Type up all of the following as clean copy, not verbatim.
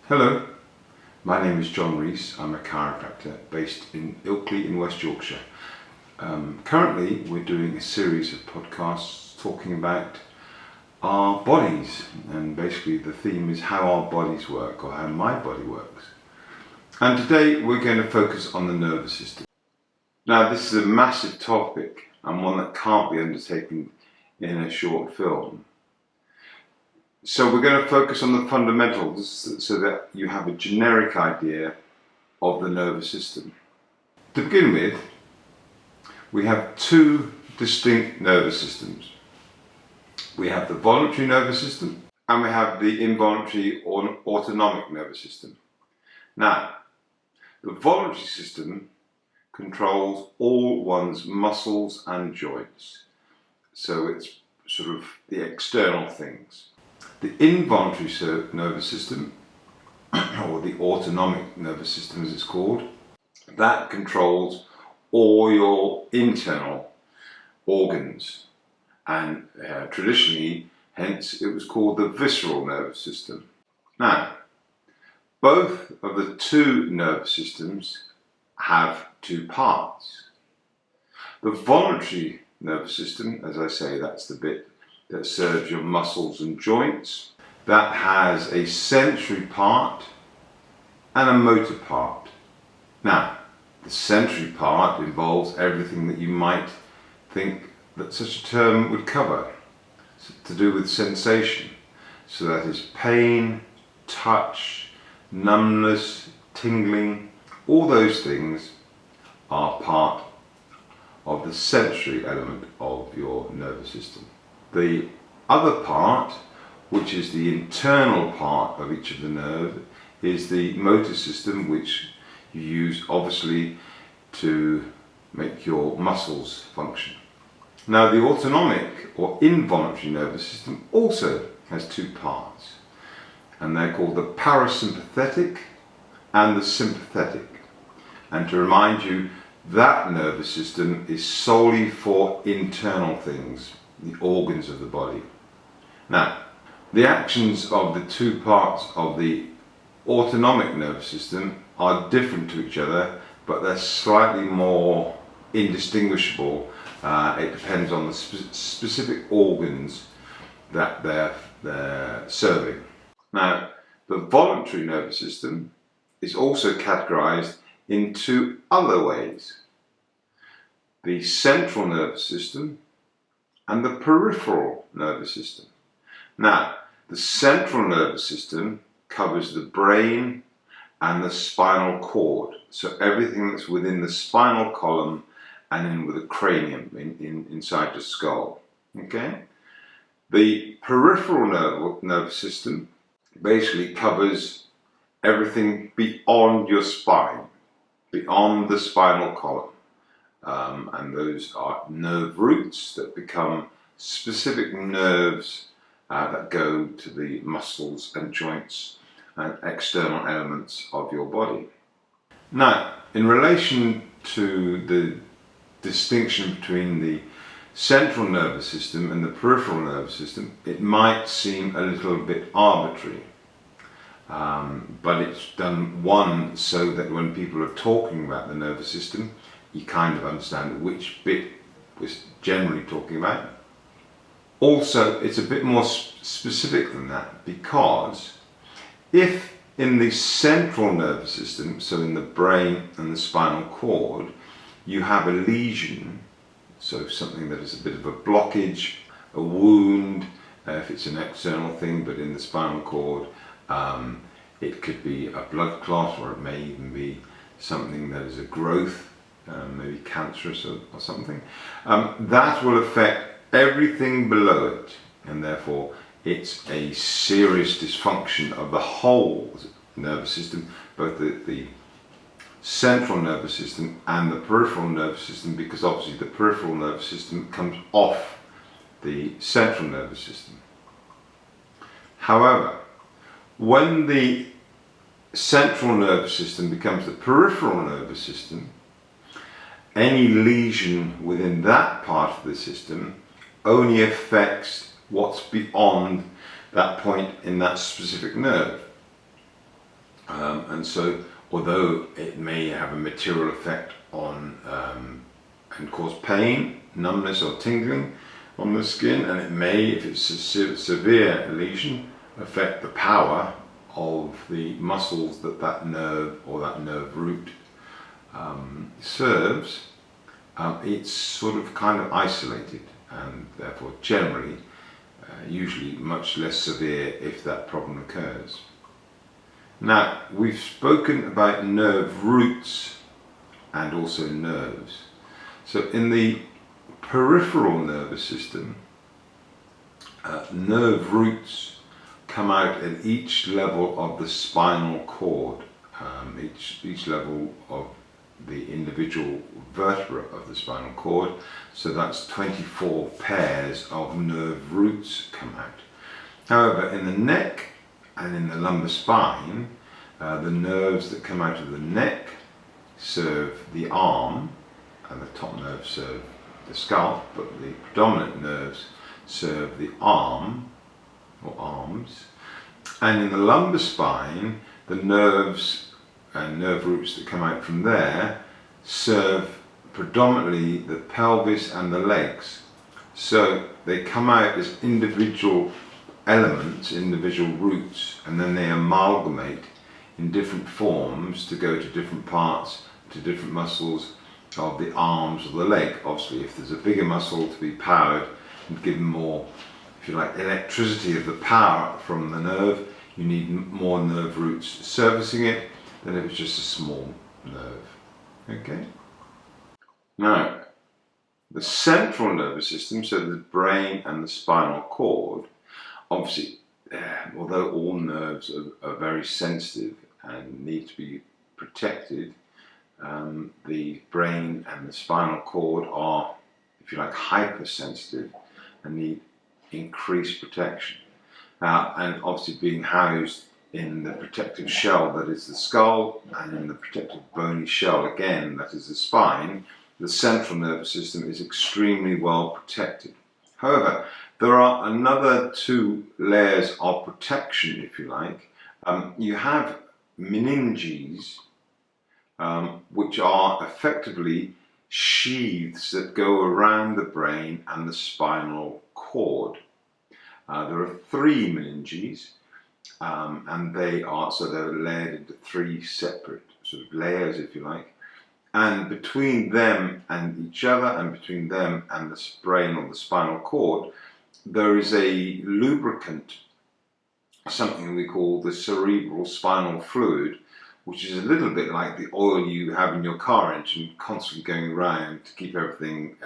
Hello, my name is John Rees. I'm a chiropractor based in Ilkley in West Yorkshire. Currently we're doing a series of podcasts talking about our bodies, and basically the theme is how our bodies work, or how my body works. And today we're going to focus on the nervous system. Now this is a massive topic and one that can't be undertaken in a short film. So we're going to focus on the fundamentals so that you have a generic idea of the nervous system. To begin with, we have two distinct nervous systems. We have the voluntary nervous system and we have the involuntary or autonomic nervous system. Now, the voluntary system controls all one's muscles and joints. So it's sort of the external things. The involuntary nervous system, or the autonomic nervous system as it's called, that controls all your internal organs, and traditionally, hence it was called the visceral nervous system. Now, both of the two nervous systems have two parts. The voluntary nervous system, as I say, that's the bit that serves your muscles and joints. That has a sensory part and a motor part. Now, the sensory part involves everything that you might think that such a term would cover, to do with sensation. So that is pain, touch, numbness, tingling, all those things are part of the sensory element of your nervous system. The other part, which is the internal part of each of the nerves, is the motor system, which you use obviously to make your muscles function. Now, the autonomic or involuntary nervous system also has two parts, and they're called the parasympathetic and the sympathetic. And to remind you, that nervous system is solely for internal things, the organs of the body. Now, the actions of the two parts of the autonomic nervous system are different to each other, but they're slightly more indistinguishable. It depends on the specific organs that they're serving. Now, the voluntary nervous system is also categorized in two other ways: the central nervous system and the peripheral nervous system. Now, the central nervous system covers the brain and the spinal cord, so everything that's within the spinal column and in with the cranium inside the skull. Okay? The peripheral nervous system basically covers everything beyond your spine, beyond the spinal column. And those are nerve roots that become specific nerves that go to the muscles and joints and external elements of your body. Now, in relation to the distinction between the central nervous system and the peripheral nervous system, it might seem a little bit arbitrary. But it's done one so that when people are talking about the nervous system, you kind of understand which bit we're generally talking about. Also, it's a bit more specific than that, because if in the central nervous system, so in the brain and the spinal cord, you have a lesion, so something that is a bit of a blockage, a wound, if it's an external thing, but in the spinal cord, it could be a blood clot, or it may even be something that is a growth, maybe cancerous or something. That will affect everything below it, and therefore it's a serious dysfunction of the whole nervous system, both the central nervous system and the peripheral nervous system, because obviously the peripheral nervous system comes off the central nervous system. However, when the central nervous system becomes the peripheral nervous system, any lesion within that part of the system only affects what's beyond that point in that specific nerve. And so, although it may have a material effect on and cause pain, numbness or tingling on the skin, and it may, if it's a severe lesion, affect the power of the muscles that nerve or that nerve root serves, it's sort of kind of isolated, and therefore generally usually much less severe if that problem occurs. Now, we've spoken about nerve roots and also nerves. So in the peripheral nervous system, nerve roots come out at each level of the spinal cord, each level of the individual vertebra of the spinal cord. So that's 24 pairs of nerve roots come out. However, in the neck and in the lumbar spine, the nerves that come out of the neck serve the arm, and the top nerves serve the scalp, but the predominant nerves serve the arm or arms. And in the lumbar spine, the nerves and nerve roots that come out from there serve predominantly the pelvis and the legs. So they come out as individual elements, individual roots, and then they amalgamate in different forms to go to different parts, to different muscles of the arms or the leg. Obviously, if there's a bigger muscle to be powered and given more, if you like, electricity of the power from the nerve, you need more nerve roots servicing it than if it's just a small nerve. Okay? Now, the central nervous system, so the brain and the spinal cord, obviously, although all nerves are very sensitive and need to be protected, the brain and the spinal cord are, if you like, hypersensitive and need increased protection. And obviously being housed in the protective shell that is the skull, and in the protective bony shell again that is the spine, the central nervous system is extremely well protected. However, there are another two layers of protection, if you like. You have meninges, which are effectively sheaths that go around the brain and the spinal cord. There are three meninges, and they're layered into three separate sort of layers, if you like. And between them and each other, and between them and the brain or the spinal cord, there is a lubricant, something we call the cerebral spinal fluid, which is a little bit like the oil you have in your car engine, constantly going around to keep everything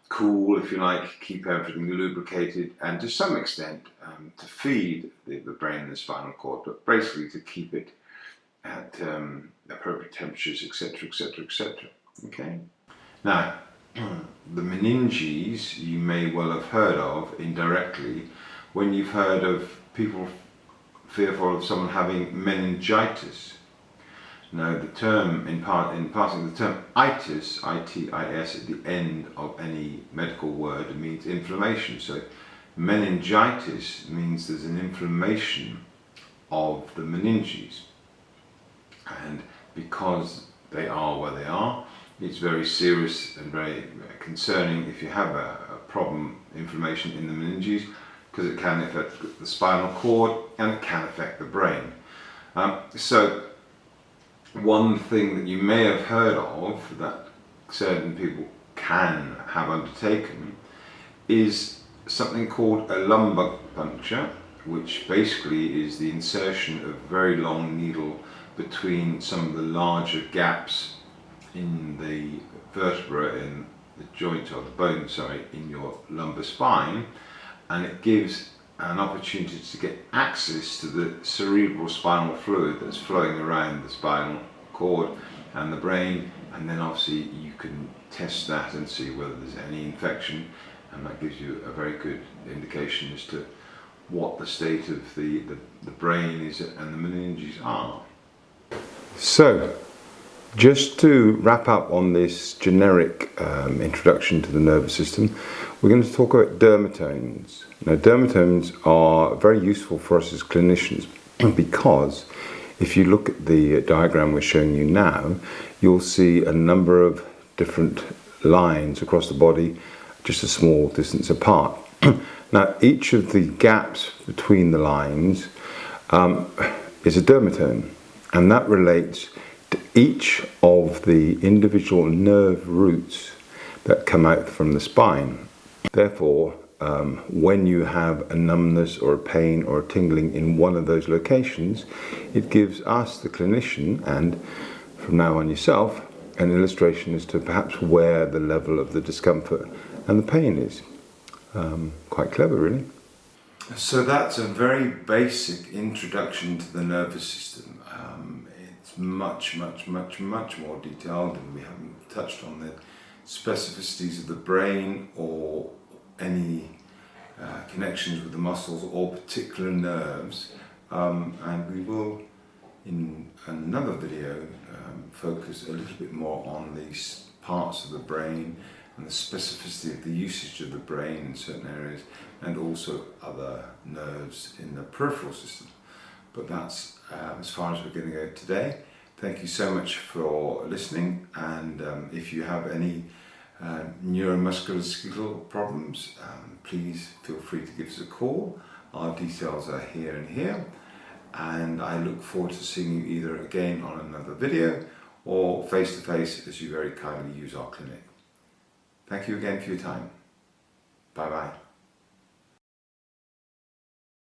cool, if you like, keep everything lubricated, and to some extent to feed the brain and the spinal cord, but basically to keep it at appropriate temperatures, etc., etc., etc. Okay. Now, the meninges you may well have heard of indirectly when you've heard of people fearful of someone having meningitis. Now, the term, in passing, the term itis, I-T-I-S, at the end of any medical word means inflammation. So meningitis means there's an inflammation of the meninges. And because they are where they are, it's very serious and very concerning if you have a problem, inflammation in the meninges, because it can affect the spinal cord and it can affect the brain. So one thing that you may have heard of that certain people can have undertaken is something called a lumbar puncture, which basically is the insertion of a very long needle between some of the larger gaps in the vertebra, in the joint or the bone, in your lumbar spine, and it gives an opportunity to get access to the cerebral spinal fluid that's flowing around the spinal cord and the brain, and then obviously you can test that and see whether there's any infection, and that gives you a very good indication as to what the state of the brain is and the meninges are. So, just to wrap up on this generic introduction to the nervous system, we're going to talk about dermatomes. Now, dermatomes are very useful for us as clinicians because If you look at the diagram we're showing you now, you'll see a number of different lines across the body, just a small distance apart. Now, each of the gaps between the lines is a dermatome, and that relates to each of the individual nerve roots that come out from the spine. Therefore, when you have a numbness or a pain or a tingling in one of those locations, it gives us, the clinician, and from now on yourself, an illustration as to perhaps where the level of the discomfort and the pain is. Quite clever, really. So that's a very basic introduction to the nervous system. It's much more detailed, and we haven't touched on the specificities of the brain or any connections with the muscles or particular nerves, and we will in another video focus a little bit more on these parts of the brain and the specificity of the usage of the brain in certain areas, and also other nerves in the peripheral system. But that's as far as we're going to go today. Thank you so much for listening, and if you have any neuromusculoskeletal problems, please feel free to give us a call. Our details are here and here, and I look forward to seeing you either again on another video or face to face as you very kindly use our clinic. Thank you again for your time. Bye bye.